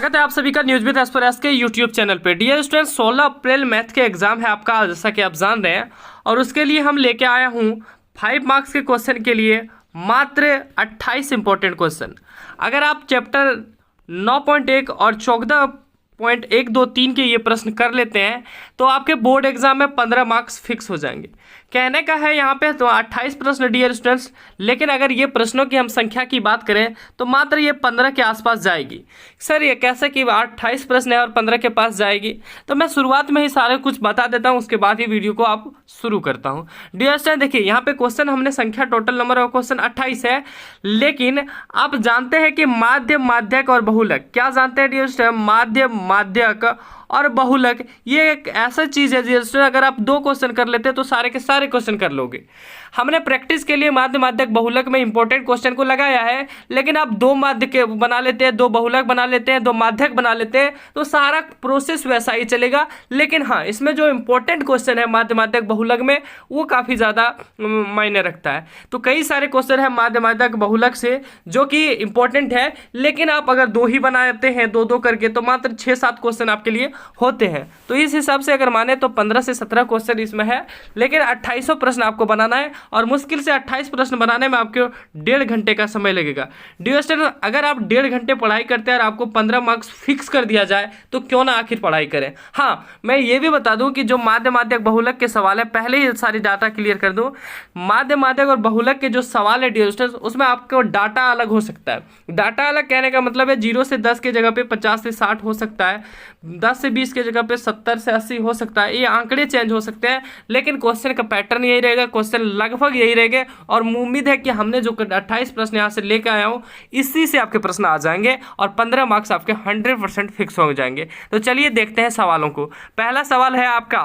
स्वागत है आप सभी का न्यूज विद एस्प्रेस के यूट्यूब चैनल पे। डियर स्टूडेंट्स, 16 अप्रैल मैथ के एग्जाम है आपका, जैसा कि आप जान रहे हैं, और उसके लिए हम लेके आया हूँ 5 मार्क्स के क्वेश्चन के लिए मात्र 28 इंपॉर्टेंट क्वेश्चन। अगर आप चैप्टर 9.1 और 14.123 के ये प्रश्न कर लेते हैं तो आपके बोर्ड एग्जाम में 15 मार्क्स फिक्स हो जाएंगे। कहने का है यहाँ पे तो 28 प्रश्न डियर स्टूडेंट्स, लेकिन अगर ये प्रश्नों की हम संख्या की बात करें तो मात्र ये 15 के आसपास जाएगी। सर ये कैसे कि 28 प्रश्न है और 15 के पास जाएगी? तो मैं शुरुआत में ही सारे कुछ बता देता हूँ, उसके बाद ही वीडियो को आप शुरू करता हूँ। डियर स्टूडेंट देखिए, यहाँ पे क्वेश्चन हमने संख्या टोटल नंबर ऑफ क्वेश्चन 28 है, लेकिन आप जानते हैं कि माध्य, माध्यक और बहुलक, क्या जानते हैं डियर स्टूडेंट? माध्य, माध्यक और बहुलक ये एक ऐसा चीज़ है डियर स्टूडेंट, अगर आप 2 क्वेश्चन कर लेते हैं तो सारे के सारे क्वेश्चन कर लोगे। हमने प्रैक्टिस के लिए माध्य, माध्यक, बहुलक में इंपॉर्टेंट क्वेश्चन को लगाया है, लेकिन आप 2 माध्य के बना लेते हैं, 2 बहुलक बना लेते हैं, 2 माध्यक बना लेते हैं तो सारा प्रोसेस वैसा ही चलेगा। लेकिन हाँ, इसमें जो इंपॉर्टेंट क्वेश्चन है माध्य, माध्यक, बहुलक में वो काफ़ी ज़्यादा मायने रखता है। तो कई सारे क्वेश्चन है माध्य, माध्यक, बहुलक से जो कि इंपॉर्टेंट है, लेकिन आप अगर 2 ही बनाते हैं 2-2 करके तो मात्र 6-7 क्वेश्चन आपके लिए होते हैं। तो इस हिसाब से अगर माने तो 15 से 17 क्वेश्चन इसमें है, लेकिन 2800 प्रश्न आपको बनाना है और मुश्किल से 28 प्रश्न बनाने में आपको 1.5 घंटे का समय लगेगा। डियर स्टूडेंट, अगर आप 1.5 घंटे पढ़ाई करते हैं और आपको 15 मार्क्स फिक्स कर दिया जाए तो क्यों ना आखिर पढ़ाई करें। हाँ, मैं ये भी बता दूं कि जो माध्य, माध्यक, बहुलक के सवाल है, पहले ही सारी डाटा क्लियर कर दूं। माध्य, माध्यक और बहुलक के जो सवाल है डियर स्टूडेंट, उसमें आपको डाटा अलग हो सकता है। डाटा अलग कहने का मतलब है 0 से 10 के जगह पे 50 से 60 हो सकता है, 10 से 20 के जगह पे 70 से 80 हो सकता है। ये आंकड़े चेंज हो सकते हैं, लेकिन क्वेश्चन का पैटर्न यही रहेगा, क्वेश्चन लगभग यही रहेंगे। और उम्मीद है कि हमने जो 28 प्रश्न यहाँ से लेकर आया हूँ, इसी से आपके प्रश्न आ जाएंगे और 15 मार्क्स आपके 100% फिक्स हो जाएंगे। तो चलिए देखते हैं सवालों को। पहला सवाल है आपका,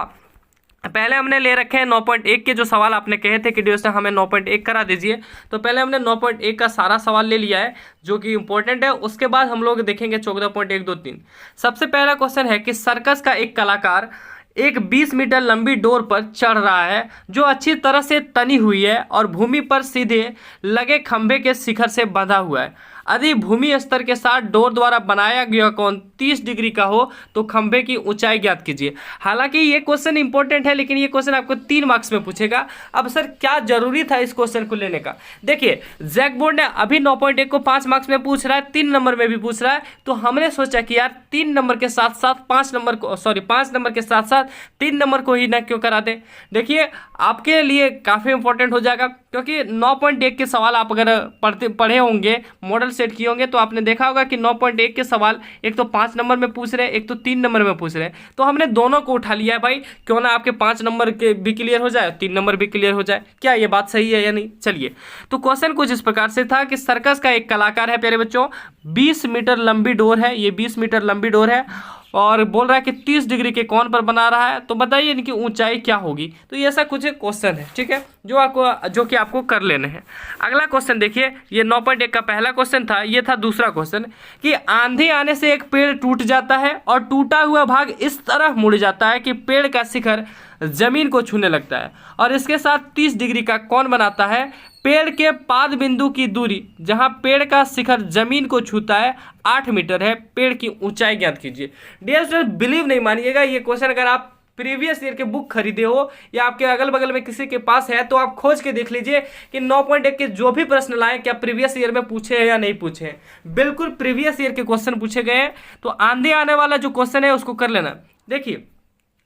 पहले हमने ले रखे हैं 9.1 के जो सवाल आपने कहे थे कि दोस्तों हमें 9.1 करा दीजिए, तो पहले हमने 9.1 का सारा सवाल ले लिया है जो कि इंपॉर्टेंट है। उसके बाद हम लोग देखेंगे 14.123। सबसे पहला क्वेश्चन है कि सर्कस का एक कलाकार एक 20 मीटर लंबी डोर पर चढ़ रहा है जो अच्छी तरह से तनी हुई है और भूमि पर सीधे लगे खंभे के शिखर से बंधा हुआ है। यदि भूमि स्तर के साथ डोर द्वारा बनाया गया कोण 30 डिग्री का हो तो खंभे की ऊंचाई ज्ञात कीजिए। हालांकि ये क्वेश्चन इंपॉर्टेंट है, लेकिन ये क्वेश्चन आपको 3 मार्क्स में पूछेगा। अब सर क्या जरूरी था इस क्वेश्चन को लेने का? देखिए, जैक बोर्ड ने अभी 9.1 को 5 मार्क्स में पूछ रहा है, 3 नंबर में भी पूछ रहा है, तो हमने सोचा कि यार 3 नंबर के साथ साथ 5 नंबर को 5 नंबर के साथ साथ 3 नंबर को ही ना क्यों करा दें। देखिए आपके लिए काफ़ी इंपॉर्टेंट हो जाएगा, क्योंकि 9.1 के सवाल आप अगर पढ़े होंगे, मॉडल सेट किए होंगे, तो आपने देखा होगा कि 9.1 के सवाल एक तो 5 नंबर में पूछ रहे हैं, एक तो 3 नंबर में पूछ रहे हैं। तो हमने दोनों को उठा लिया है भाई, क्यों ना आपके 5 नंबर के भी क्लियर हो जाए, 3 नंबर भी क्लियर हो जाए। क्या ये बात सही है या नहीं? चलिए, तो क्वेश्चन कुछ इस प्रकार से था कि सर्कस का एक कलाकार है प्यारे बच्चों, 20 मीटर लंबी डोर है, ये 20 मीटर लंबी डोर है और बोल रहा है कि 30 डिग्री के कोण पर बना रहा है, तो बताइए इनकी ऊंचाई क्या होगी। तो ये ऐसा कुछ क्वेश्चन है, ठीक है, जो कि आपको कर लेने हैं। अगला क्वेश्चन देखिए, ये 9.1 का पहला क्वेश्चन था, ये था दूसरा क्वेश्चन कि आंधी आने से एक पेड़ टूट जाता है और टूटा हुआ भाग इस तरह मुड़ जाता है कि पेड़ का शिखर जमीन को छूने लगता है और इसके साथ 30 डिग्री का कोण बनाता है। पेड़ के पाद बिंदु की दूरी जहां पेड़ का शिखर जमीन को छूता है 8 मीटर है। पेड़ की ऊंचाई ज्ञात कीजिए। डियर स्टूडेंट, बिलीव नहीं मानिएगा, ये क्वेश्चन अगर आप प्रीवियस ईयर के बुक खरीदे हो या आपके अगल बगल में किसी के पास है तो आप खोज के देख लीजिए कि 9.1 के जो भी प्रश्न लाए क्या प्रीवियस ईयर में पूछे हैं या नहीं पूछे हैं। बिल्कुल प्रीवियस ईयर के क्वेश्चन पूछे गए हैं। तो आंधी आने वाला जो क्वेश्चन है उसको कर लेना। देखिए,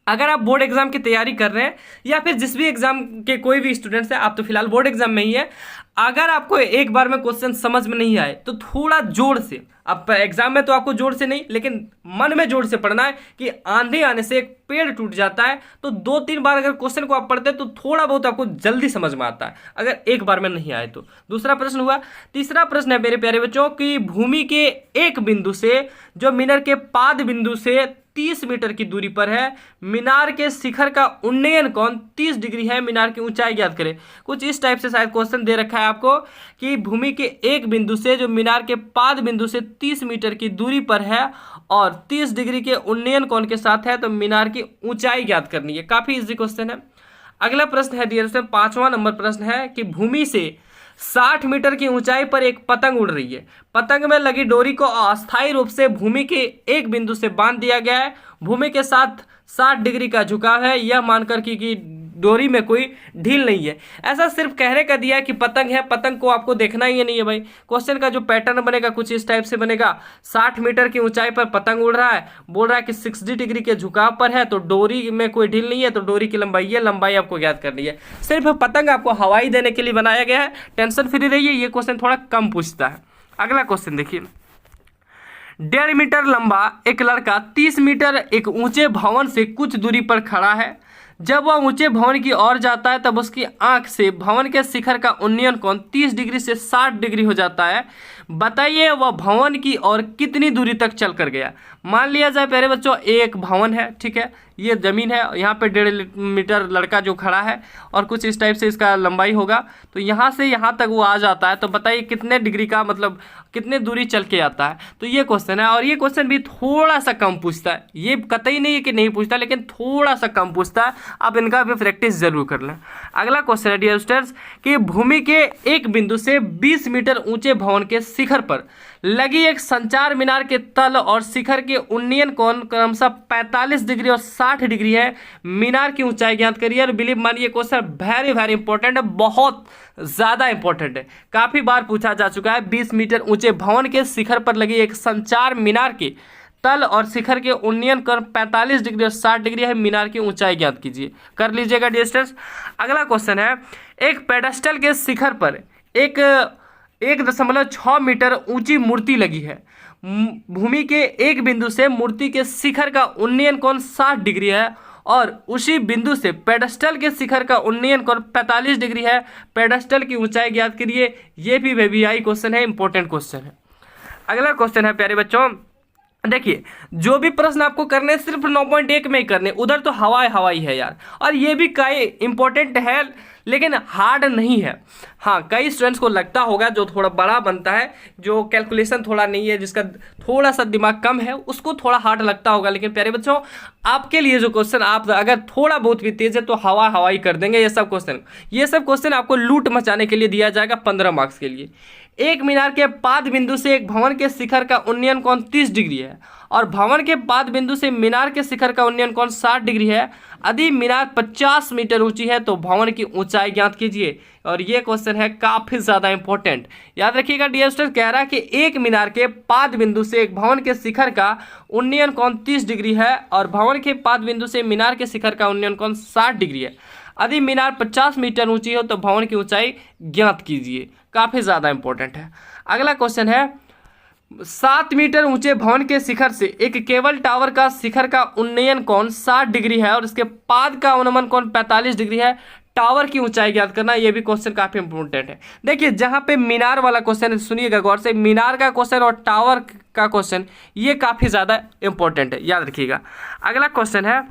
अगर आप बोर्ड एग्जाम की तैयारी कर रहे हैं या फिर जिस भी एग्जाम के कोई भी स्टूडेंट्स हैं, आप तो फिलहाल बोर्ड एग्जाम में ही है, अगर आपको एक बार में क्वेश्चन समझ में नहीं आए तो थोड़ा जोर से, अब एग्जाम में तो आपको जोर से नहीं लेकिन मन में जोर से पढ़ना है कि आंधी आने से एक पेड़ टूट जाता है, तो 2-3 बार अगर क्वेश्चन को आप पढ़ते हैं तो थोड़ा बहुत आपको जल्दी समझ में आता है, अगर एक बार में नहीं आए तो। दूसरा प्रश्न हुआ। तीसरा प्रश्न है मेरे प्यारे बच्चों कि भूमि के एक बिंदु से जो मीनार के पाद बिंदु से 30 मीटर की दूरी पर है, मीनार के शिखर का उन्नयन कोण 30 डिग्री है, मीनार की ऊंचाई ज्ञात करें। कुछ इस टाइप से शायद क्वेश्चन दे रखा है आपको कि भूमि के एक बिंदु से जो मीनार के पाद बिंदु से 30 मीटर की दूरी पर है और 30 डिग्री के उन्नयन कोण के साथ है, तो मीनार की ऊंचाई ज्ञात करनी है। काफी इजी क्वेश्चन है। अगला प्रश्न है डियर स्टूडेंट, 5वां नंबर प्रश्न है कि भूमि से 60 मीटर की ऊंचाई पर एक पतंग उड़ रही है। पतंग में लगी डोरी को अस्थायी रूप से भूमि के एक बिंदु से बांध दिया गया है। भूमि के साथ 60 डिग्री का झुकाव है, यह मानकर कि डोरी में कोई ढील नहीं है। ऐसा सिर्फ कहने का दिया है कि पतंग है, पतंग को आपको देखना ही नहीं है भाई। क्वेश्चन का जो पैटर्न बनेगा कुछ इस टाइप से बनेगा। 60 मीटर की ऊंचाई पर पतंग उड़ रहा है, बोल रहा है कि 60 डिग्री के झुकाव पर है, तो डोरी में कोई ढील नहीं है, तो डोरी की लंबाई है, लंबाई आपको ज्ञात करनी है। सिर्फ पतंग आपको हवाई देने के लिए बनाया गया है, टेंशन फ्री रहिए, ये क्वेश्चन थोड़ा कम पूछता है। अगला क्वेश्चन देखिए, 1.5 मीटर लंबा एक लड़का 30 मीटर एक ऊंचे भवन से कुछ दूरी पर खड़ा है। जब वह ऊंचे भवन की ओर जाता है तब उसकी आंख से भवन के शिखर का उन्नयन कोण 30 डिग्री से 60 डिग्री हो जाता है। बताइए वह भवन की ओर कितनी दूरी तक चल कर गया। मान लिया जाए प्यारे बच्चों एक भवन है, ठीक है, ये ज़मीन है, यहाँ पे 1.5 मीटर लड़का जो खड़ा है और कुछ इस टाइप से इसका लंबाई होगा, तो यहाँ से यहाँ तक वो आ जाता है। तो बताइए कितने डिग्री का मतलब कितने दूरी चल के आता है। तो ये क्वेश्चन है, और ये क्वेश्चन भी थोड़ा सा कम पूछता है। ये कतई नहीं है कि नहीं पूछता, लेकिन थोड़ा सा कम पूछता है। आप इनका भी प्रैक्टिस जरूर कर लें। अगला क्वेश्चन है डियर स्टूडेंट्स कि भूमि के एक बिंदु से 20 मीटर ऊंचे भवन के शिखर पर लगी एक संचार मीनार के तल और शिखर के उन्नयन कोण क्रमशः 45 डिग्री और 60 डिग्री है। मीनार की ऊंचाई ज्ञात करिए। और बिलीव मानिए क्वेश्चन वेरी वेरी इंपॉर्टेंट है, बहुत ज़्यादा इंपॉर्टेंट है, काफ़ी बार पूछा जा चुका है। 20 मीटर ऊंचे भवन के शिखर पर लगी एक संचार मीनार के तल और शिखर के उन्नयन कोण 45 डिग्री और 60 डिग्री है। मीनार की ऊंचाई ज्ञात कीजिए, कर लीजिएगा डियर स्टूडेंट्स। अगला क्वेश्चन है, एक पेडेस्टल के शिखर पर एक 1.6 मीटर ऊंची मूर्ति लगी है। भूमि के एक बिंदु से मूर्ति के शिखर का उन्नयन कोण 60 डिग्री है और उसी बिंदु से पेडेस्टल के शिखर का उन्नयन कोण 45 डिग्री है। पेडेस्टल की ऊंचाई ज्ञात करिए। ये भी VVI क्वेश्चन है, इंपॉर्टेंट क्वेश्चन है। अगला क्वेश्चन है प्यारे बच्चों, देखिए जो भी प्रश्न आपको करने सिर्फ 9.1 में ही करने, उधर तो हवाई है यार। और ये भी कई इंपॉर्टेंट है लेकिन हार्ड नहीं है। हाँ, कई स्टूडेंट्स को लगता होगा जो थोड़ा बड़ा बनता है, जो कैलकुलेशन थोड़ा नहीं है, जिसका थोड़ा सा दिमाग कम है, उसको थोड़ा हार्ड लगता होगा। लेकिन प्यारे बच्चों आपके लिए जो क्वेश्चन, आप अगर थोड़ा बहुत भी तेज है तो हवाई कर देंगे। ये सब क्वेश्चन आपको लूट मचाने के लिए दिया जाएगा 15 मार्क्स के लिए। एक मीनार के पाद बिंदु से एक भवन के शिखर का उन्नयन कोण 30 डिग्री है और भवन के पाद बिंदु से मीनार के शिखर का उन्नयन कोण 60 डिग्री है। यदि मीनार 50 मीटर ऊंची है तो भवन की ऊंचाई ज्ञात कीजिए। और ये क्वेश्चन है काफ़ी ज़्यादा इंपॉर्टेंट, याद रखिएगा डियर स्टूडेंट। कह रहा है कि एक मीनार के पाद बिंदु से एक भवन के शिखर का उन्नयन कोण 30 डिग्री है और भवन के पाद बिंदु से मीनार के शिखर का उन्नयन कोण 60 डिग्री है। यदि मीनार 50 मीटर ऊंची हो तो भवन की ऊंचाई ज्ञात कीजिए। काफ़ी ज़्यादा इंपॉर्टेंट है। अगला क्वेश्चन है, 7 मीटर ऊंचे भवन के शिखर से एक केबल टावर का शिखर का उन्नयन कोण 60 डिग्री है और इसके पाद का उन्नयन कोण 45 डिग्री है। टावर की ऊंचाई ज्ञात करना, ये भी क्वेश्चन काफ़ी इंपॉर्टेंट है। देखिए जहाँ पे मीनार वाला क्वेश्चन, सुनिएगा गौर से, मीनार का क्वेश्चन और टावर का क्वेश्चन ये काफ़ी ज़्यादा इंपॉर्टेंट है, याद रखिएगा। अगला क्वेश्चन है,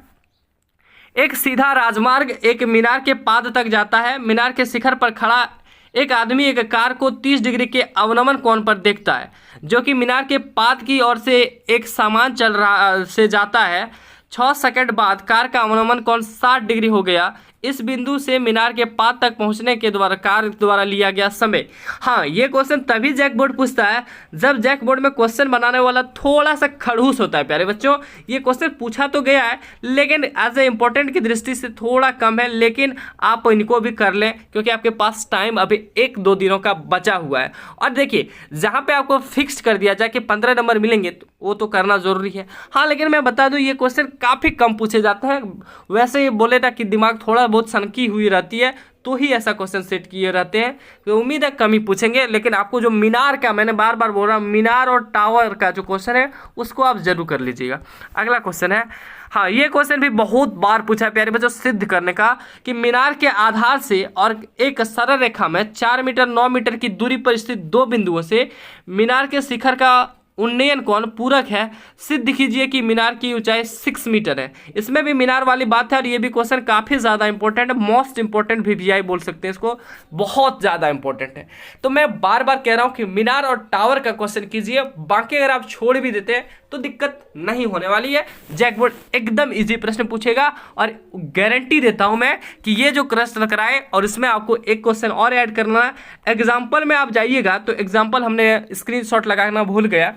एक सीधा राजमार्ग एक मीनार के पाद तक जाता है। मीनार के शिखर पर खड़ा एक आदमी एक कार को 30 डिग्री के अवनमन कोण पर देखता है, जो कि मीनार के पाद की ओर से एक सामान चल रहा से जाता है। 6 सेकंड बाद कार का अवनमन कोण 60 डिग्री हो गया। इस बिंदु से मीनार के पाद तक पहुंचने के द्वारा कार द्वारा लिया गया समय। हाँ, ये क्वेश्चन तभी जैक बोर्ड पूछता है जब जैक बोर्ड में क्वेश्चन बनाने वाला थोड़ा सा खड़ूस होता है। प्यारे बच्चों ये क्वेश्चन पूछा तो गया है लेकिन एज ए इम्पोर्टेंट की दृष्टि से थोड़ा कम है, लेकिन आप इनको भी कर लें क्योंकि आपके पास टाइम अभी 1-2 दिनों का बचा हुआ है। और देखिए जहाँ पे आपको फिक्स कर दिया जाए कि 15 नंबर मिलेंगे तो वो तो करना ज़रूरी है। हाँ, लेकिन मैं बता दूँ ये क्वेश्चन काफ़ी कम पूछे जाते हैं। वैसे ये बोले था कि दिमाग थोड़ा बहुत सनकी हुई रहती है तो ही ऐसा क्वेश्चन सेट किए रहते हैं, तो उम्मीद है कम ही पूछेंगे। लेकिन आपको जो मीनार का, मैंने बार बार बोल रहा हूँ, मीनार और टावर का जो क्वेश्चन है उसको आप जरूर कर लीजिएगा। अगला क्वेश्चन है, हाँ ये क्वेश्चन भी बहुत बार पूछा है प्यारे बच्चों, सिद्ध करने का कि मीनार के आधार से और एक सरल रेखा में 4 मीटर 9 मीटर की दूरी पर स्थित 2 बिंदुओं से मीनार के शिखर का उन्नयन कोण पूरक है, सिद्ध कीजिए कि मीनार की ऊंचाई 6 मीटर है। इसमें भी मीनार वाली बात है और ये भी क्वेश्चन काफ़ी ज़्यादा इंपॉर्टेंट है, मोस्ट इंपॉर्टेंट VVI बोल सकते हैं इसको, बहुत ज़्यादा इंपॉर्टेंट है। तो मैं बार बार कह रहा हूँ कि मीनार और टावर का क्वेश्चन कीजिए, बाकी अगर आप छोड़ भी देते हैं तो दिक्कत नहीं होने वाली है। जैकबोर्ड एकदम इजी प्रश्न पूछेगा और गारंटी देता हूं मैं कि ये जो प्रश्न कराए और इसमें आपको एक क्वेश्चन और ऐड करना है। एग्जाम्पल में आप जाइएगा तो एग्जाम्पल हमने स्क्रीनशॉट लगाना भूल गया।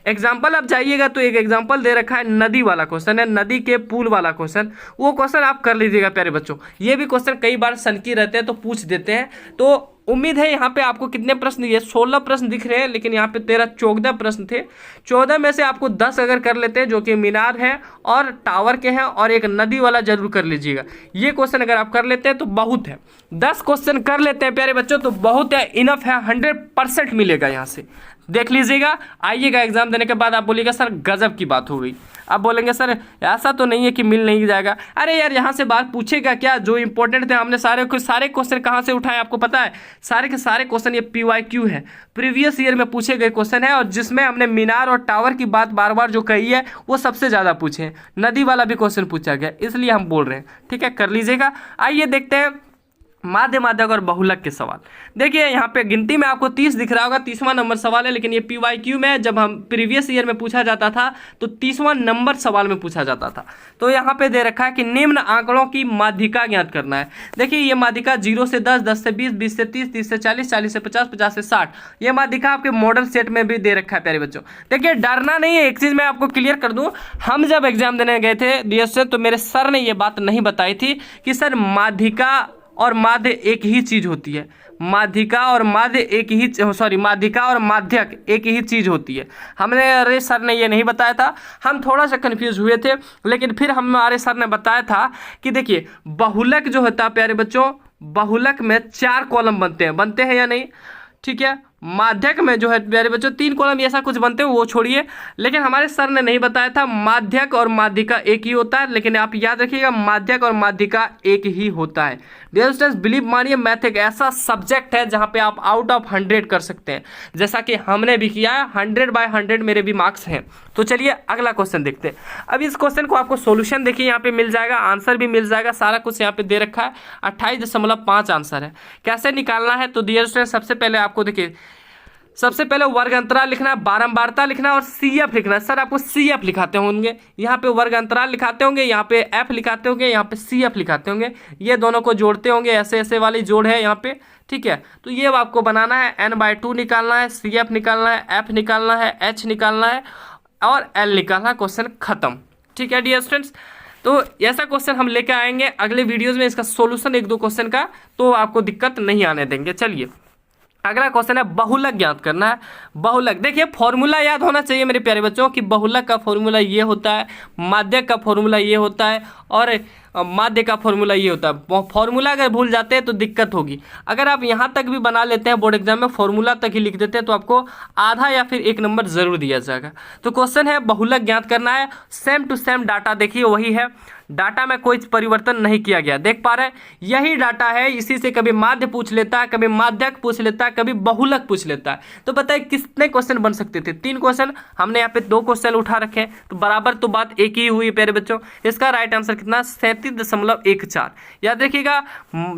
एग्जाम्पल आप जाइएगा तो एक एग्जाम्पल दे रखा है, नदी वाला क्वेश्चन है, नदी के पुल वाला क्वेश्चन, वो क्वेश्चन आप कर लीजिएगा प्यारे बच्चों। ये भी क्वेश्चन कई बार सनकी रहते हैं तो पूछ देते हैं। तो उम्मीद है यहाँ पे आपको कितने प्रश्न, ये 16 प्रश्न दिख रहे हैं, लेकिन यहाँ पे 14 प्रश्न थे। 14 में से आपको 10 अगर कर लेते हैं जो कि मीनार है और टावर के हैं और एक नदी वाला जरूर कर लीजिएगा। ये क्वेश्चन अगर आप कर लेते हैं तो बहुत है, 10 क्वेश्चन कर लेते हैं प्यारे बच्चों तो बहुत है, इनफ है, 100% मिलेगा यहाँ से। देख लीजिएगा, आइएगा एग्जाम देने के बाद आप बोलिएगा सर गजब की बात हो गई। आप बोलेंगे सर ऐसा तो नहीं है कि मिल नहीं जाएगा। अरे यार यहाँ से बात पूछेगा क्या, जो इंपॉर्टेंट थे हमने सारे क्वेश्चन कहाँ से उठाए आपको पता है? सारे के सारे क्वेश्चन ये PYQ है, प्रीवियस ईयर में पूछे गए क्वेश्चन है, और जिसमें हमने मीनार और टावर की बात बार बार जो कही है वो सबसे ज़्यादा पूछे हैं। नदी वाला भी क्वेश्चन पूछा गया, इसलिए हम बोल रहे हैं। ठीक है, कर लीजिएगा। आइए देखते हैं माध्य, माध्यक और बहुलक के सवाल। देखिए यहाँ पे गिनती में आपको 30 दिख रहा होगा, 30वां नंबर सवाल है, लेकिन ये PYQ में जब हम प्रीवियस ईयर में पूछा जाता था तो 30वां नंबर सवाल में पूछा जाता था। तो यहाँ पे दे रखा है कि निम्न आंकड़ों की माध्यिका ज्ञात करना है। देखिए ये माध्यिका 0 से 10, 10 से 20, 20 से 30, 30 से 40, 40 से 50, 50 से 60, ये माध्यिका आपके मॉडल सेट में भी दे रखा है प्यारे बच्चों। देखिए डरना नहीं है, एक चीज़ मैं आपको क्लियर कर दूँ, हम जब एग्जाम देने गए थे DS से तो मेरे सर ने ये बात नहीं बताई थी कि सर माध्यिका और माध्य एक ही चीज होती है। माध्यिका और माध्य एक ही, सॉरी, माध्यिका और माध्यक एक ही चीज होती है। अरे सर ने ये नहीं बताया था, हम थोड़ा सा कंफ्यूज हुए थे, लेकिन फिर हमारे सर ने बताया था कि देखिए बहुलक जो होता है प्यारे बच्चों, बहुलक में 4 कॉलम बनते हैं या नहीं? ठीक है, माध्यक में जो है प्यारे बच्चों 3 कॉलम ऐसा कुछ बनते हैं, वो छोड़िए। लेकिन हमारे सर ने नहीं बताया था माध्यक और माध्यिका एक ही होता है, लेकिन आप याद रखिएगा माध्यक और माध्यिका एक ही होता है। डियर स्टूडेंट्स, बिलीव मानिए मैथ एक ऐसा सब्जेक्ट है जहां पे आप आउट ऑफ 100 कर सकते हैं, जैसा कि हमने भी किया है। 100/100 मेरे भी मार्क्स हैं। तो चलिए अगला क्वेश्चन देखते हैं। अब इस क्वेश्चन को आपको सोल्यूशन देखिए यहाँ पे मिल जाएगा, आंसर भी मिल जाएगा, सारा कुछ यहाँ पे दे रखा है। 28.5 आंसर है। कैसे निकालना है? तो डियर स्टूडेंट्स सबसे पहले आपको देखिए, सबसे पहले वर्ग अंतराल लिखना है, बारंबारता लिखना है और CF लिखना है। सर आपको CF लिखाते होंगे, यहाँ पे वर्ग अंतराल लिखाते होंगे, यहाँ पे F लिखाते होंगे, यहाँ पे CF लिखाते होंगे, ये दोनों को जोड़ते होंगे, ऐसे ऐसे वाली जोड़ है यहाँ पे। ठीक है, तो ये आपको बनाना है, n/2 निकालना है, CF निकालना है, F निकालना है, H निकालना है और L निकालना है। क्वेश्चन खत्म। ठीक है डियर स्टूडेंट्स, तो ऐसा क्वेश्चन हम लेके आएंगे अगले वीडियोज़ में, इसका सोल्यूशन 1-2 क्वेश्चन का, तो आपको दिक्कत नहीं आने देंगे। चलिए अगला क्वेश्चन है बहुलक ज्ञात करना है। बहुलक, देखिए फॉर्मूला याद होना चाहिए मेरे प्यारे बच्चों कि बहुलक का फॉर्मूला ये होता है, माध्यक का फॉर्मूला ये होता है और माध्य का फॉर्मूला ये होता है। फॉर्मूला अगर भूल जाते हैं तो दिक्कत होगी। अगर आप यहाँ तक भी बना लेते हैं बोर्ड एग्जाम में, फॉर्मूला तक ही लिख देते हैं, तो आपको आधा या फिर 1 नंबर जरूर दिया जाएगा। तो क्वेश्चन है बहुलक ज्ञात करना है, सेम टू सेम डाटा देखिए वही है, डाटा में कोई परिवर्तन नहीं किया गया, देख पा रहे हैं यही डाटा है। इसी से कभी माध्य पूछ लेता है, कभी माध्यक पूछ लेता है, कभी बहुलक पूछ लेता है। तो बताइए कितने क्वेश्चन बन सकते थे? 3 क्वेश्चन, हमने यहाँ पे 2 क्वेश्चन उठा रखे हैं, तो बराबर तो बात एक ही हुई प्यारे बच्चों। इसका राइट आंसर कितना? 37.14। याद रखिएगा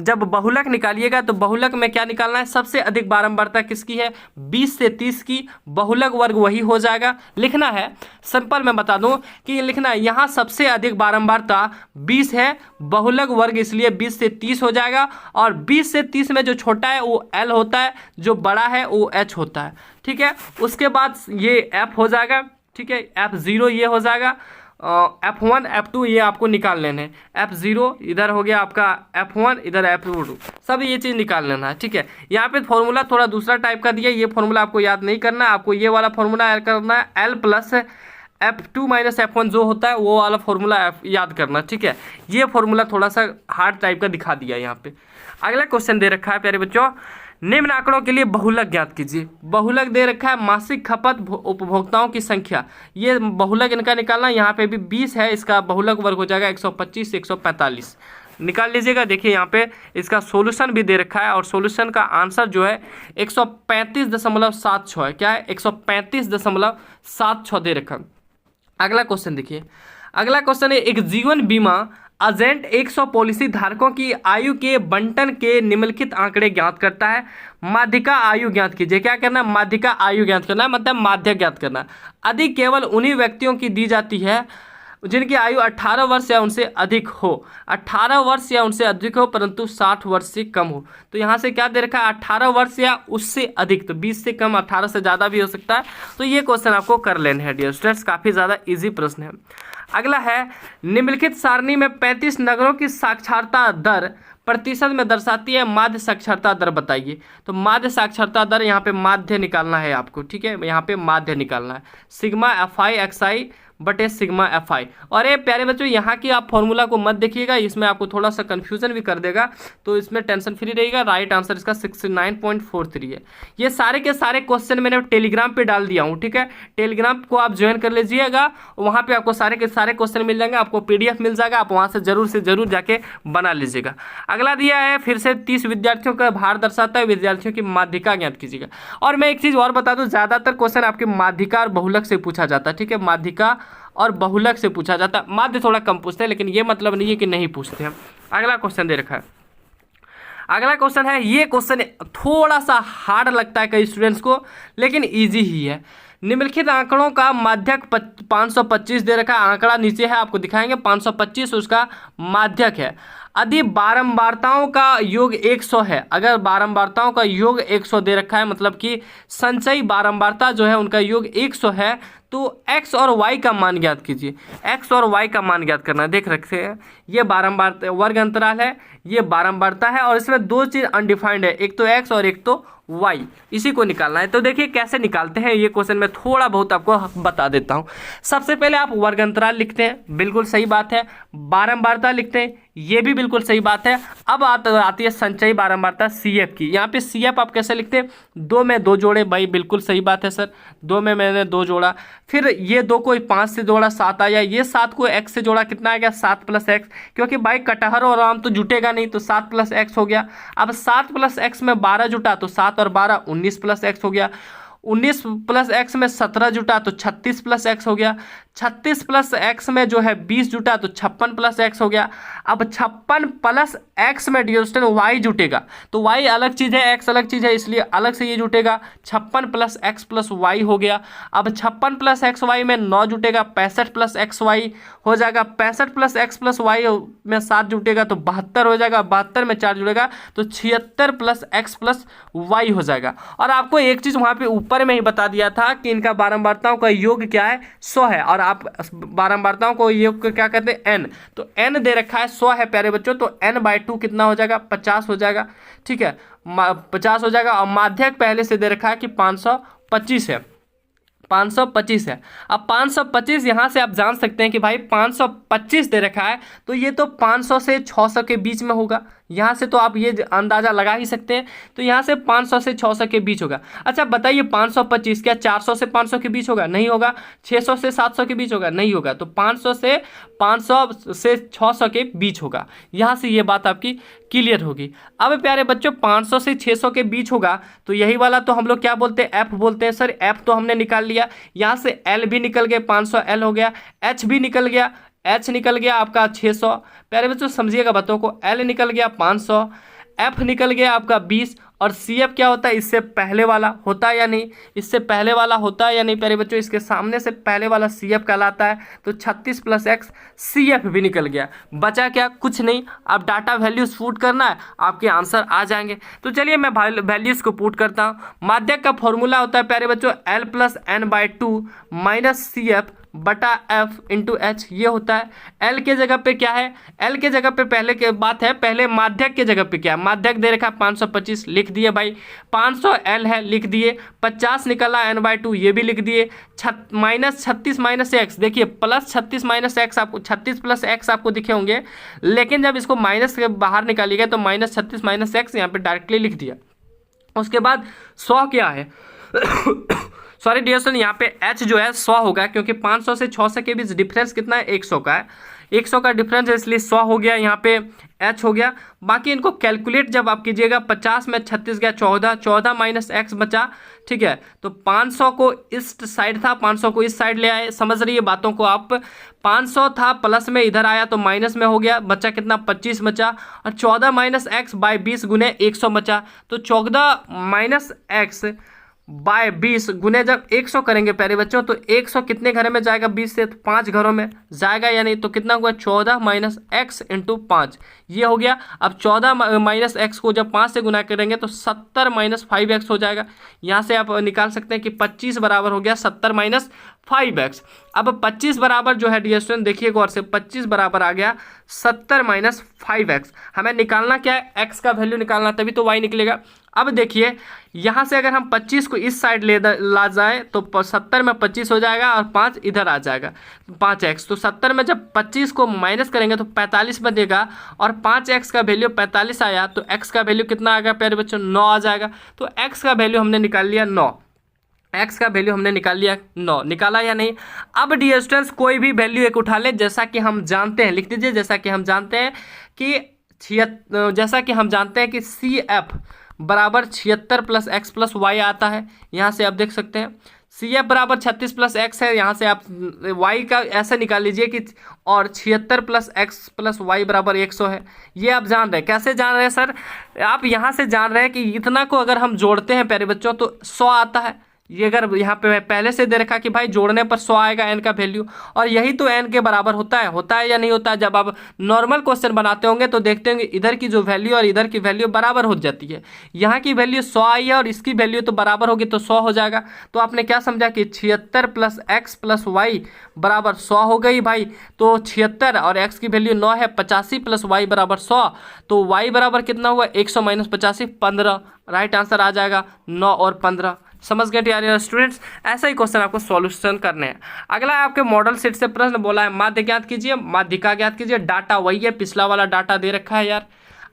जब बहुलक निकालिएगा तो बहुलक में क्या निकालना है? सबसे अधिक बारंबारता किसकी है? 20 से 30 की। बहुलक वर्ग वही हो जाएगा, लिखना है सिंपल मैं बता दूं कि लिखना है यहाँ सबसे अधिक बारंबारता 20 है, बहुलक वर्ग इसलिए 20 से 30 हो जाएगा, और 20 से 30 में जो छोटा है वो L होता है, जो बड़ा है वो H होता है। ठीक है, उसके बाद ये F हो जाएगा। ठीक है, F0 ये हो जाएगा, F1 F2 ये आपको निकाल लेने हैं। F0 इधर हो गया आपका, F1 इधर F2, सब ये चीज़ निकाल लेना है। ठीक है, यहाँ पे फॉर्मूला थोड़ा दूसरा टाइप का दिया, ये फॉर्मूला आपको याद नहीं करना है, आपको ये वाला फॉर्मूला ऐड करना है, L plus F2 minus F1 जो होता है वो वाला फॉर्मूला याद करना। ठीक है, ये फॉर्मूला थोड़ा सा हार्ड टाइप का दिखा दिया यहाँ पे। अगला क्वेश्चन दे रखा है प्यारे बच्चों, निम्न आंकड़ों के लिए बहुलक ज्ञात कीजिए। बहुलक दे रखा है मासिक खपत उपभोक्ताओं की संख्या, ये बहुलक इनका निकालना। यहाँ पे भी 20 है, इसका बहुलक वर्ग हो जाएगा 125 से 145। निकाल लीजिएगा। देखिए यहाँ पे इसका सॉल्यूशन भी दे रखा है और सॉल्यूशन का आंसर जो है 135.76 है। क्या है? 135.76 दे रखा। अगला क्वेश्चन देखिए, अगला क्वेश्चन है एक जीवन बीमा एजेंट 100 पॉलिसी धारकों की आयु के बंटन के निम्नलिखित आंकड़े ज्ञात करता है। माध्यिका आयु ज्ञात कीजिए। क्या करना है? माध्यिका आयु ज्ञात करना है, मतलब माध्यक ज्ञात करना है। अधिक केवल उन्हीं व्यक्तियों की दी जाती है जिनकी आयु 18 वर्ष या उनसे अधिक हो। 18 वर्ष या उनसे अधिक हो परंतु 60 वर्ष से कम हो। तो यहाँ से क्या दे रखा है? 18 वर्ष या उससे अधिक। तो 20 से कम, 18 से ज़्यादा भी हो सकता है। तो ये क्वेश्चन आपको कर लेना है डियर स्टूडेंट्स, काफ़ी ज़्यादा इजी प्रश्न है। अगला है निम्नलिखित सारणी में 35 नगरों की साक्षरता दर प्रतिशत में दर्शाती है, माध्य साक्षरता दर बताइए। तो माध्य साक्षरता दर, यहाँ पे माध्य निकालना है आपको, ठीक है, यहाँ पे माध्य निकालना है। सिग्मा FI XI बटे सिग्मा FI। और ये प्यारे बच्चों यहाँ की आप फॉर्मूला को मत देखिएगा, इसमें आपको थोड़ा सा कन्फ्यूजन भी कर देगा, तो इसमें टेंशन फ्री रहेगा। राइट आंसर इसका 69.43 है। ये सारे के सारे क्वेश्चन मैंने टेलीग्राम पे डाल दिया हूँ, ठीक है। टेलीग्राम को आप ज्वाइन कर लीजिएगा, वहाँ पे आपको सारे के सारे क्वेश्चन मिल जाएंगे, आपको PDF मिल जाएगा, आप वहाँ से जरूर जाके बना लीजिएगा। अगला दिया है फिर से 30 विद्यार्थियों का भार दर्शाता है, विद्यार्थियों की माध्यिका ज्ञात कीजिएगा। और मैं एक चीज़ और बता दूँ, ज़्यादातर क्वेश्चन आपके माध्यिका और बहुलक से पूछा जाता है, ठीक है। माध्यिका और बहुलक से पूछा जाता है, माध्य थोड़ा कम पूछते हैं, लेकिन ये मतलब नहीं है कि नहीं पूछते हैं। अगला क्वेश्चन दे रखा है, अगला क्वेश्चन है, ये क्वेश्चन थोड़ा सा हार्ड लगता है कई स्टूडेंट्स को, लेकिन इजी ही है। निम्नलिखित आंकड़ों का माध्यक 525 दे रखा है, आंकड़ा नीचे है आपको दिखाएंगे, 525 उसका माध्यक है। यदि बारंबारताओं का योग 100 है, अगर बारंबारताओं का योग 100 दे रखा है, मतलब कि संचयी बारंबारता जो है उनका योग 100 है, तो x और y का मान ज्ञात कीजिए। x और y का मान ज्ञात करना है। देख रखते हैं, ये बारंबार वर्ग अंतराल है, ये बारंबारता है, और इसमें दो चीज़ अनडिफाइंड है, एक तो x और एक तो y, इसी को निकालना है। तो देखिए कैसे निकालते हैं ये क्वेश्चन में थोड़ा बहुत आपको बता देता हूँ। सबसे पहले आप वर्ग अंतराल लिखते हैं, बिल्कुल सही बात है। बारंबारता लिखते हैं, ये भी बिल्कुल सही बात है। अब आती है संचयी बारंबारता CF की। यहाँ पे CF आप कैसे लिखते हैं? 2 में 2 जोड़े, भाई बिल्कुल सही बात है सर, 2 में मैंने 2 जोड़ा, फिर ये 2 को 5 से जोड़ा 7 आया, ये 7 को x से जोड़ा, कितना आ गया? 7 + x, क्योंकि भाई कटहर और आम तो जुटेगा नहीं, तो 7 + x हो गया। अब 7 + x में 12 जुटा, तो 7 और 12 19 + x हो गया। 19 + x में 17 जुटा, तो 36 + x हो गया। 36 + x में जो है 20 जुटा, तो 56 + x हो गया। अब 56 + x में डियर स्टूडेंट y जुटेगा, तो y अलग चीज़ है, x अलग चीज़ है, इसलिए अलग से ये जुटेगा। 56 + x + y हो गया। अब 56 + x y में 9 जुटेगा, 65 + x y हो जाएगा। 65 + x + y में 7 जुटेगा, तो 72 हो जाएगा। 72 में 4 जुड़ेगा, तो 76 + x + y हो जाएगा। और आपको एक चीज़ वहाँ पे ऊपर में ही बता दिया था कि इनका बारंबारताओं का योग क्या है? 100 है, और आप बारंबारताओं को योग को क्या कहते हैं? n। तो n दे रखा है 100 है प्यारे बच्चों, तो n/2 कितना हो जाएगा? 50 हो जाएगा, ठीक है, 50 हो जाएगा। और माध्यक पहले से दे रखा है कि 525 है, 525 है। अब 525 यहाँ से आप जान सकते हैं कि भाई 525 दे रखा है, तो ये तो 500 से 600 के बीच में होगा। यहाँ से तो आप ये अंदाज़ा लगा ही सकते हैं, तो यहाँ से 500 से 600 के बीच होगा। अच्छा बताइए 525 क्या 400 से 500 के बीच होगा? नहीं होगा। 600 से 700 के बीच होगा? नहीं होगा। तो 500 से 600 के बीच होगा। यहाँ से ये बात आपकी क्लियर होगी। अब प्यारे बच्चों 500 से 600 के बीच होगा, तो यही वाला तो हम लोग क्या बोलते हैं? F बोलते हैं। सर F तो हमने निकाल लिया, यहाँ से L भी निकल गया, 500 L हो गया, H भी निकल गया, H निकल गया आपका 600। प्यारे बच्चों समझिएगा बातों को, L निकल गया 500, F निकल गया आपका 20, और CF क्या होता है? इससे पहले वाला होता है या नहीं? इससे पहले वाला होता है या नहीं प्यारे बच्चों? इसके सामने से पहले वाला CF कहलाता है। तो 36 + x CF भी निकल गया। बचा क्या? कुछ नहीं। अब डाटा वैल्यूज पुट करना है, आपके आंसर आ जाएंगे। तो चलिए मैं वैल्यूज को पुट करता हूँ। माध्यक का फॉर्मूला होता है प्यारे बच्चों L + n/2 - CF बटा F × H, ये होता है। L के जगह पे क्या है? L के जगह पे पहले के बात है, पहले माध्यक के जगह पे क्या है? माध्यक दे रखा 525, लिख दिए भाई। 500 L है, लिख दिए। 50 निकला n/2, ये भी लिख दिए। -36 - x, देखिए +36 - x आपको 36 + x आपको दिखे होंगे, लेकिन जब इसको माइनस के बाहर निकालिएगा तो -36 - x यहाँ पे डायरेक्टली लिख दिया। उसके बाद 100 क्या है? सॉरी डियर स्टूडेंट, यहाँ पे H जो है 100 होगा, क्योंकि 500 से 600 के बीच डिफरेंस कितना है? 100 का है। 100 का डिफरेंस है इसलिए 100 हो गया, यहाँ पे h हो गया। बाकी इनको कैलकुलेट जब आप कीजिएगा 50 में 36 गया 14, 14 माइनस x बचा, ठीक है। तो 500 को इस साइड था, 500 को इस साइड ले आए, समझ रही है बातों को आप। 500 था प्लस में इधर आया तो माइनस में हो गया, बचा कितना 25 बचा, और 14 माइनस एक्स बाई 20 गुने 100 बचा। तो 14 माइनस एक्स बाय 20 गुने जब 100 करेंगे प्यारे बच्चों, तो 100 कितने घरों में जाएगा 20 से, तो 5 घरों में जाएगा, यानी तो कितना हुआ 14 माइनस एक्स इंटू 5, ये हो गया। अब 14 माइनस एक्स को जब 5 से गुना करेंगे तो 70 माइनस 5x हो जाएगा। यहाँ से आप निकाल सकते हैं कि 25 बराबर हो गया 70 माइनस 5x। अब 25 बराबर जो है डियर स्टूडेंट देखिए गौर से, 25 बराबर आ गया 70 माइनस 5x। हमें निकालना क्या है, x का वैल्यू निकालना, तभी तो y निकलेगा। अब देखिए यहाँ से अगर हम 25 को इस साइड ला जाए तो 70 में 25 हो जाएगा और 5 इधर आ जाएगा 5x। तो 70 में जब 25 को माइनस करेंगे तो 45 बनेगा, और 5x का वैल्यू 45 आया तो x का वैल्यू कितना आएगा प्यारे बच्चों, 9 आ जाएगा। तो x का वैल्यू हमने निकाल लिया 9, x का वैल्यू हमने निकाल लिया 9, निकाला या नहीं। अब डियर स्टूडेंट्स कोई भी वैल्यू एक उठा लें, जैसा कि हम जानते हैं, लिख दीजिए, जैसा कि हम जानते हैं कि CF बराबर 76 प्लस एक्स प्लस वाई आता है। यहाँ से आप देख सकते हैं CF बराबर 36 प्लस एक्स है, यहाँ से आप y का ऐसे निकाल लीजिए कि, और 76 प्लस एक्स प्लस वाई बराबर 100 है। ये आप जान रहे हैं, कैसे जान रहे हैं सर, आप यहाँ से जान रहे हैं कि इतना को अगर हम जोड़ते हैं प्यारे बच्चों तो 100 आता है। ये अगर यहाँ पे पहले से दे रखा कि भाई जोड़ने पर 100 आएगा n का वैल्यू, और यही तो n के बराबर होता है या नहीं होता है। जब आप नॉर्मल क्वेश्चन बनाते होंगे तो देखते होंगे इधर की जो वैल्यू और इधर की वैल्यू बराबर हो जाती है। यहाँ की वैल्यू 100 आई है और इसकी वैल्यू तो बराबर होगी, तो 100 हो जाएगा। तो आपने क्या समझा कि 76 प्लस एक्स प्लस वाई बराबर 100 हो गई भाई। तो 76 और x की वैल्यू 9 है, 85 प्लस वाई बराबर 100, तो y बराबर कितना हुआ 100 माइनस 85 15। राइट आंसर आ जाएगा 9 और 15। समझ गए यार स्टूडेंट्स, ऐसा ही क्वेश्चन आपको सॉल्यूशन करने हैं। अगला है आपके मॉडल सेट से प्रश्न बोला है माध्य ज्ञात कीजिए, माध्यिका ज्ञात कीजिए। डाटा वही है, पिछला वाला डाटा दे रखा है यार।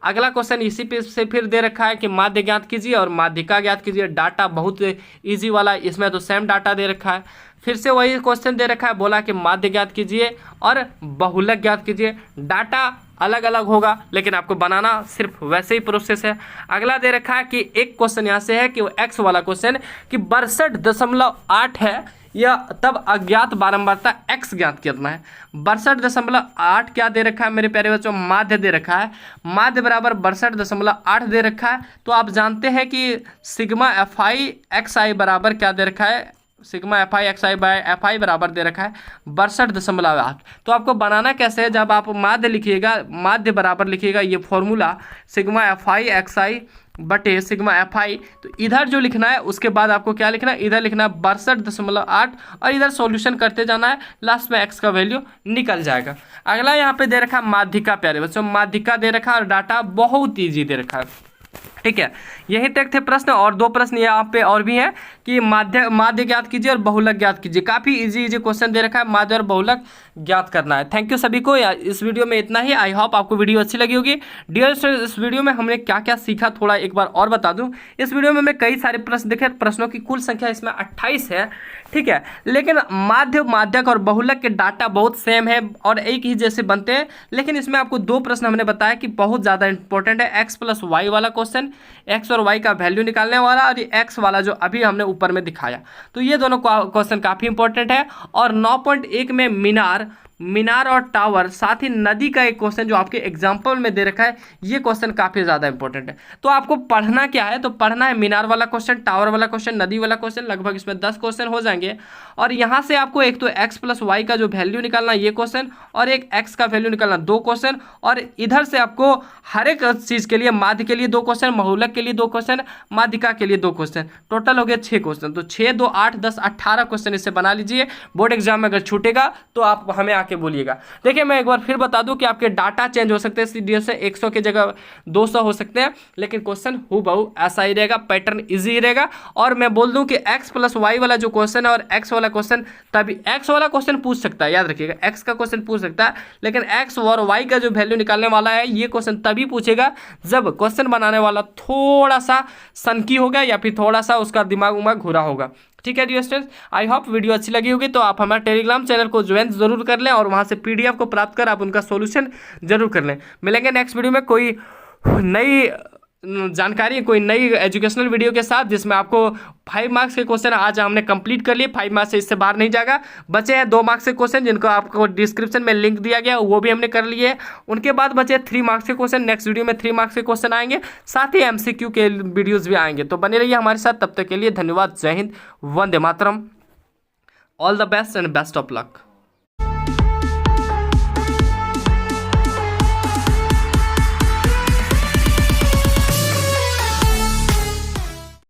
अगला क्वेश्चन इसी पे से फिर दे रखा है कि माध्य ज्ञात कीजिए और माध्यिका ज्ञात कीजिए। डाटा बहुत इजी वाला, इसमें तो सेम डाटा दे रखा है। फिर से वही क्वेश्चन दे रखा है, बोला कि माध्य ज्ञात कीजिए और बहुलक ज्ञात कीजिए। डाटा अलग अलग होगा लेकिन आपको बनाना सिर्फ वैसे ही प्रोसेस है। अगला दे रखा है कि एक क्वेश्चन यहाँ से है कि वो एक्स वाला क्वेश्चन कि 62.8 है या तब अज्ञात बारंबारता x ज्ञात करना है। 62.8 क्या दे रखा है मेरे प्यारे बच्चों, माध्य दे रखा है। माध्य बराबर 62.8 दे रखा है। तो आप जानते हैं कि सिग्मा FI XI बराबर क्या दे रखा है, sigma FI XI by FI बराबर दे रखा है 62.8। तो आपको बनाना कैसे है, जब आप माध्य लिखिएगा, माध्य बराबर लिखिएगा ये फॉर्मूला सिग्मा FI XI बटे सिग्मा FI, तो इधर जो लिखना है उसके बाद आपको क्या लिखना है, इधर लिखना है 62.8 और इधर सॉल्यूशन करते जाना है, लास्ट में x का वैल्यू निकल जाएगा। अगला यहाँ पे दे रखा है माध्यिका प्यारे बच्चों, माध्यिका दे रखा है और डाटा बहुत ईजी दे रखा है। ठीक है, यही तक थे प्रश्न, और दो प्रश्न यहाँ पे और भी हैं कि माध्य ज्ञात कीजिए और बहुलक ज्ञात कीजिए। काफ़ी इजी क्वेश्चन दे रखा है, माध्य और बहुलक ज्ञात करना है। थैंक यू सभी को, इस वीडियो में इतना ही। आई होप आपको वीडियो अच्छी लगी होगी। डियर स्टूडेंट्स, इस वीडियो में हमने क्या क्या सीखा थोड़ा एक बार और बता दूं। इस वीडियो में हमने कई सारे प्रश्न देखे, प्रश्नों की कुल संख्या इसमें 28 है। ठीक है, लेकिन माध्य, माध्यक और बहुलक के डाटा बहुत सेम है और एक ही जैसे बनते हैं, लेकिन इसमें आपको दो प्रश्न हमने बताया कि बहुत ज़्यादा इंपॉर्टेंट है। एक्स प्लस वाई वाला क्वेश्चन, एक्स और वाई का वैल्यू निकालने वाला, और ये एक्स वाला जो अभी हमने ऊपर में दिखाया, तो ये दोनों क्वेश्चन काफ़ी इंपॉर्टेंट है। और 9.1 में मीनार और टावर, साथ ही नदी का एक क्वेश्चन जो आपके एग्जाम्पल में दे रखा है, ये क्वेश्चन काफ़ी ज़्यादा इंपॉर्टेंट है। तो आपको पढ़ना क्या है, तो पढ़ना है मीनार वाला क्वेश्चन, टावर वाला क्वेश्चन, नदी वाला क्वेश्चन, लगभग इसमें 10 क्वेश्चन हो जाएंगे। और यहाँ से आपको एक तो एक्स प्लस वाई का जो वैल्यू निकालना ये क्वेश्चन, और एक एक्स का वैल्यू निकालना 2 क्वेश्चन, और इधर से आपको हर एक चीज़ के लिए, माध्य के लिए 2 क्वेश्चन, बहुलक के लिए 2 क्वेश्चन, माध्यिका के लिए 2 क्वेश्चन, टोटल हो गया 6 क्वेश्चन। तो 6, 2, 8, 10, 18 क्वेश्चन इससे बना लीजिए। बोर्ड एग्जाम में अगर छूटेगा तो आप हमें आके बोलिएगा। देखिए मैं एक बार फिर बता दूं कि आपके डाटा चेंज हो सकते हैं, CDF से 100 की जगह 200 हो सकते हैं, लेकिन क्वेश्चन हूबहू ऐसा ही रहेगा, पैटर्न इजी रहेगा। और मैं बोल दूं कि x प्लस वाई वाला जो क्वेश्चन है और x वाला क्वेश्चन, तभी x वाला क्वेश्चन पूछ सकता है, याद रखिएगा, x का क्वेश्चन पूछ सकता है, लेकिन x और y का जो वैल्यू निकालने वाला है ये क्वेश्चन तभी पूछेगा जब क्वेश्चन बनाने वाला थोड़ा सा सनकी होगा या फिर थोड़ा सा उसका दिमाग उमाग घुरा होगा। ठीक है dear students, I hope video अच्छी लगी होगी, तो आप हमारे टेलीग्राम चैनल को ज्वाइन जरूर कर लें और वहाँ से PDF को प्राप्त कर आप उनका सोल्यूशन जरूर कर लें। मिलेंगे नेक्स्ट वीडियो में कोई नई जानकारी, कोई नई एजुकेशनल वीडियो के साथ, जिसमें आपको 5 मार्क्स के क्वेश्चन आज हमने कंप्लीट कर लिए। 5 मार्क्स से इससे बाहर नहीं जाएगा। बचे हैं 2 मार्क्स के क्वेश्चन जिनको आपको डिस्क्रिप्शन में लिंक दिया गया, वो भी हमने कर लिए। उनके बाद बचे 3 मार्क्स के क्वेश्चन। नेक्स्ट वीडियो में 3 मार्क्स के क्वेश्चन आएंगे, साथ ही MCQ के वीडियोज़ भी आएंगे। तो बने रहिए हमारे साथ, तब तक के लिए धन्यवाद। जय हिंद, वंदे मातरम, all the best and best of luck.